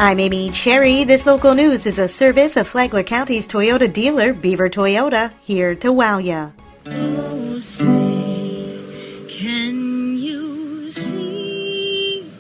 I'm Amy Cherry. This local news is a service of Flagler County's Toyota dealer, Beaver Toyota, here to wow ya. Oh, say, can you see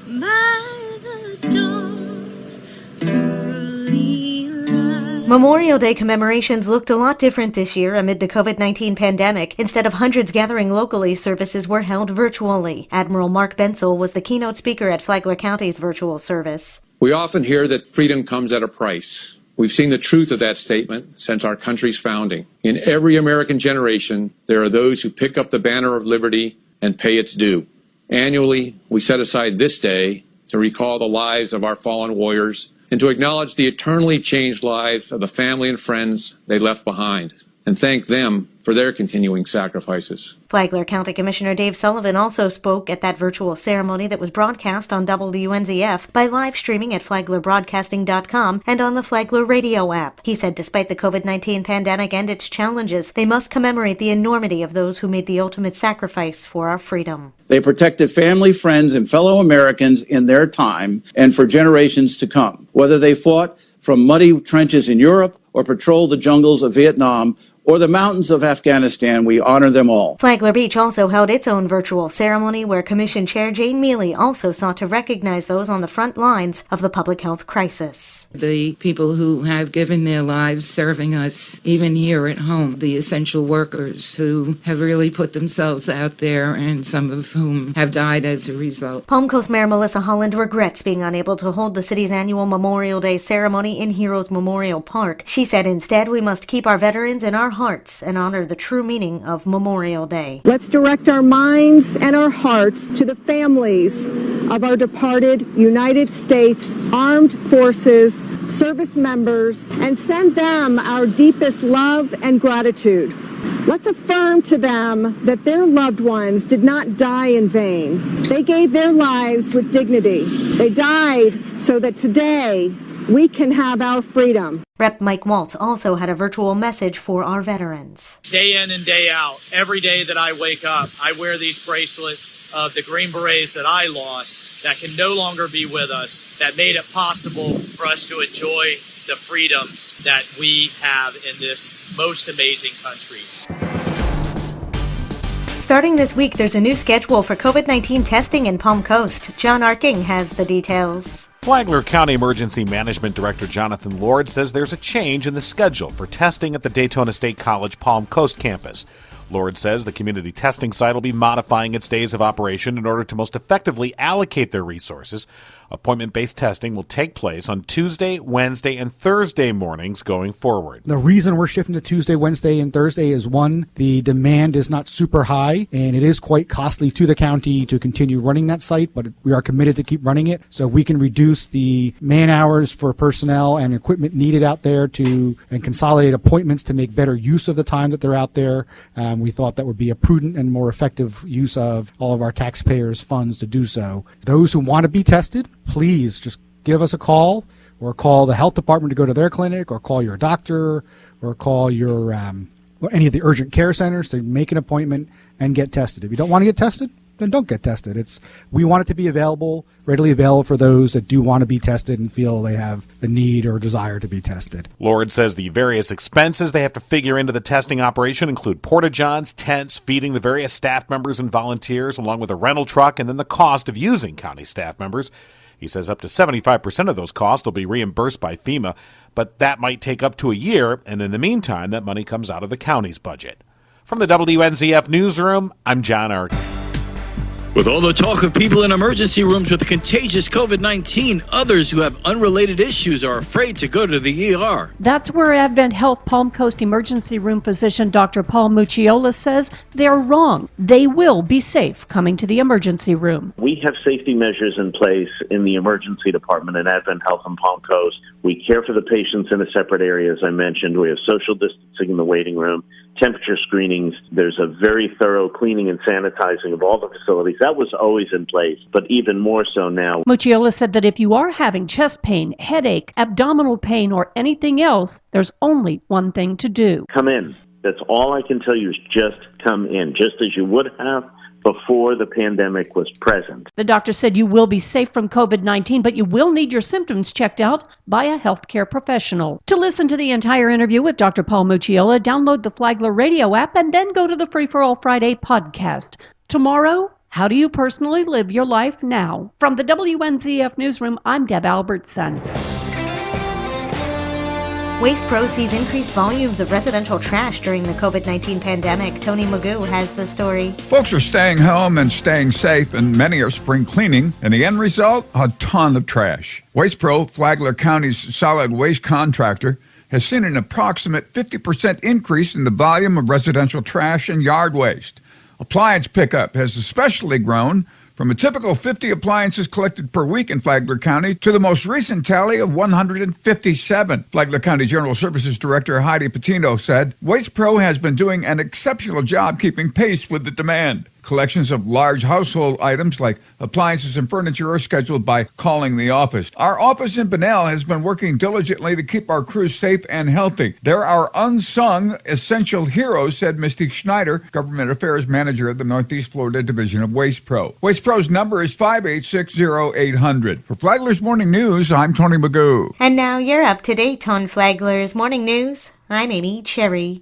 by the dawn's early light? Memorial Day commemorations looked a lot different this year amid the COVID-19 pandemic. Instead of hundreds gathering locally, services were held virtually. Admiral Mark Bensel was the keynote speaker at Flagler County's virtual service. We often hear that freedom comes at a price. We've seen the truth of that statement since our country's founding. In every American generation, there are those who pick up the banner of liberty and pay its due. Annually, we set aside this day to recall the lives of our fallen warriors and to acknowledge the eternally changed lives of the family and friends they left behind, and thank them for their continuing sacrifices. Flagler County Commissioner Dave Sullivan also spoke at that virtual ceremony that was broadcast on WNZF by live streaming at flaglerbroadcasting.com and on the Flagler radio app. He said despite the COVID-19 pandemic and its challenges, they must commemorate the enormity of those who made the ultimate sacrifice for our freedom. They protected family, friends, and fellow Americans in their time and for generations to come. Whether they fought from muddy trenches in Europe or patrolled the jungles of Vietnam or the mountains of Afghanistan, we honor them all. Flagler Beach also held its own virtual ceremony where Commission Chair Jane Mealy also sought to recognize those on the front lines of the public health crisis. The people who have given their lives serving us, even here at home, the essential workers who have really put themselves out there and some of whom have died as a result. Palm Coast Mayor Melissa Holland regrets being unable to hold the city's annual Memorial Day ceremony in Heroes Memorial Park. She said instead we must keep our veterans in our hearts and honor the true meaning of Memorial Day. Let's direct our minds and our hearts to the families of our departed United States Armed Forces service members and send them our deepest love and gratitude. Let's affirm to them that their loved ones did not die in vain. They gave their lives with dignity. They died so that today we can have our freedom. Rep. Mike Waltz also had a virtual message for our veterans. Day in and day out, every day that I wake up, I wear these bracelets of the Green Berets that I lost, that can no longer be with us, that made it possible for us to enjoy the freedoms that we have in this most amazing country. Starting this week, there's a new schedule for COVID-19 testing in Palm Coast. John Arking has the details. Flagler County Emergency Management Director Jonathan Lord says there's a change in the schedule for testing at the Daytona State College Palm Coast campus. Lord says the community testing site will be modifying its days of operation in order to most effectively allocate their resources. Appointment-based testing will take place on Tuesday, Wednesday, and Thursday mornings going forward. The reason we're shifting to Tuesday, Wednesday, and Thursday is, one, the demand is not super high, and it is quite costly to the county to continue running that site, but we are committed to keep running it, so we can reduce the man hours for personnel and equipment needed out there and consolidate appointments to make better use of the time that they're out there. We thought that would be a prudent and more effective use of all of our taxpayers' funds to do so. Those who want to be tested, please just give us a call or call the health department to go to their clinic or call your doctor or call your any of the urgent care centers to make an appointment and get tested. If you don't want to get tested, then don't get tested. We want it to be readily available for those that do want to be tested and feel they have the need or desire to be tested. Lord says the various expenses they have to figure into the testing operation include porta-johns, tents, feeding the various staff members and volunteers, along with a rental truck, and then the cost of using county staff members. He says up to 75% of those costs will be reimbursed by FEMA, but that might take up to a year, and in the meantime, that money comes out of the county's budget. From the WNZF Newsroom, I'm John Arkin. With all the talk of people in emergency rooms with contagious COVID-19, others who have unrelated issues are afraid to go to the ER. That's where Advent Health Palm Coast Emergency Room physician Dr. Paul Mucciola says they're wrong. They will be safe coming to the emergency room. We have safety measures in place in the emergency department in Advent Health in Palm Coast. We care for the patients in a separate area, as I mentioned. We have social distancing in the waiting room, temperature screenings. There's a very thorough cleaning and sanitizing of all the facilities. That was always in place, but even more so now. Mucciola said that if you are having chest pain, headache, abdominal pain, or anything else, there's only one thing to do. Come in. That's all I can tell you is just come in, just as you would have before the pandemic was present. The doctor said you will be safe from COVID-19, but you will need your symptoms checked out by a healthcare professional. To listen to the entire interview with Dr. Paul Mucciola, download the Flagler Radio app and then go to the Free for All Friday podcast. Tomorrow, how do you personally live your life now? From the WNZF Newsroom, I'm Deb Albertson. Waste Pro sees increased volumes of residential trash during the COVID-19 pandemic. Tony Magoo has the story. Folks are staying home and staying safe, and many are spring cleaning. And the end result, a ton of trash. Waste Pro, Flagler County's solid waste contractor, has seen an approximate 50% increase in the volume of residential trash and yard waste. Appliance pickup has especially grown, from a typical 50 appliances collected per week in Flagler County to the most recent tally of 157. Flagler County General Services Director Heidi Patino said, Waste Pro has been doing an exceptional job keeping pace with the demand. Collections of large household items like appliances and furniture are scheduled by calling the office. Our office in Bunnell has been working diligently to keep our crews safe and healthy. They're our unsung essential heroes, said Misty Schneider, Government Affairs Manager of the Northeast Florida Division of Waste Pro. Waste Pro's number is 5860800. For Flagler's Morning News, I'm Tony Magoo. And now you're up to date on Flagler's Morning News. I'm Amy Cherry.